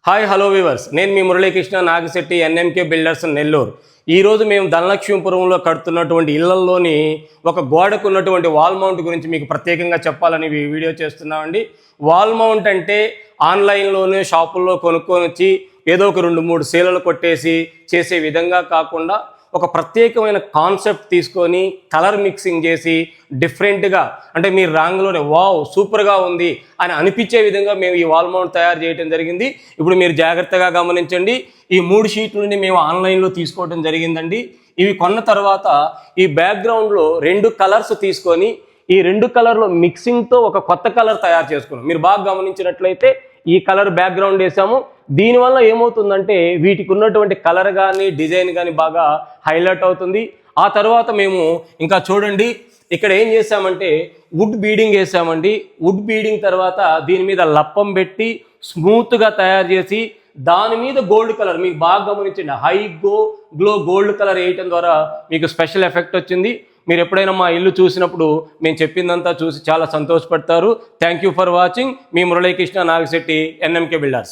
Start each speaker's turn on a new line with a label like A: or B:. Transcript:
A: Hi hello viewers, నేను మీ Muralikrishna Nagashetti NMK builders Nellore. ఈరోజు మేము ధనలక్ష్మీపురంలో కడుతున్నటువంటి ఇళ్లలోని ఒక గోడకు ఉన్నటువంటి వాల్ మౌంట్ గురించి మీకు ప్రత్యేకంగా చెప్పాలని వీడియో చేస్తున్నామండి. వాల్ మౌంట్ అంటే ఆన్లైన్లోనే షాపుల్లో కొనుక్కొని వచ్చి ఏదో ఒక 2-3 సీలలు కొట్టేసి చేసే విధంగా కాకుండా ఒక ప్రత్యేకమైన కాన్సెప్ట్ తీసుకొని కలర్ మిక్సింగ్ చేసి డిఫరెంట్గా, అంటే మీరు రాంగ్లోనే వావ్ సూపర్గా ఉంది అని అనిపించే విధంగా మేము ఈ వాల్ మౌంట్ తయారు చేయడం జరిగింది. ఇప్పుడు మీరు జాగ్రత్తగా గమనించండి. ఈ 3 షీట్లని మేము ఆన్లైన్లో తీసుకోవడం జరిగిందండి. ఇవి కొన్న తర్వాత ఈ బ్యాక్గ్రౌండ్లో 2 కలర్స్ తీసుకొని ఈ 2 కలర్లో మిక్సింగ్తో ఒక కొత్త కలర్ తయారు చేసుకున్నాం. మీరు బాగా గమనించినట్లయితే ఈ కలర్ బ్యాక్గ్రౌండ్ వేసాము. దీనివల్ల ఏమవుతుందంటే వీటికి ఉన్నటువంటి కలర్ కానీ డిజైన్ కానీ బాగా హైలైట్ అవుతుంది. ఆ తర్వాత మేము ఇంకా చూడండి, ఇక్కడ ఏం చేసామంటే వుడ్ బీడింగ్ వేసామండి. వుడ్ బీడింగ్ తర్వాత దీని మీద లప్పం పెట్టి స్మూత్గా తయారు చేసి దాని మీద గోల్డ్ కలర్, మీకు బాగా గమనించండి, హై గ్లో గోల్డ్ కలర్ వేయటం ద్వారా మీకు స్పెషల్ ఎఫెక్ట్ వచ్చింది. మీరు ఎప్పుడైనా మా ఇల్లు చూసినప్పుడు మేము చెప్పిందంతా చూసి చాలా సంతోషపడతారు. Thank you for watching. మీ మురళీకృష్ణ నాగశెట్టి, ఎన్ఎంకే బిల్డర్స్.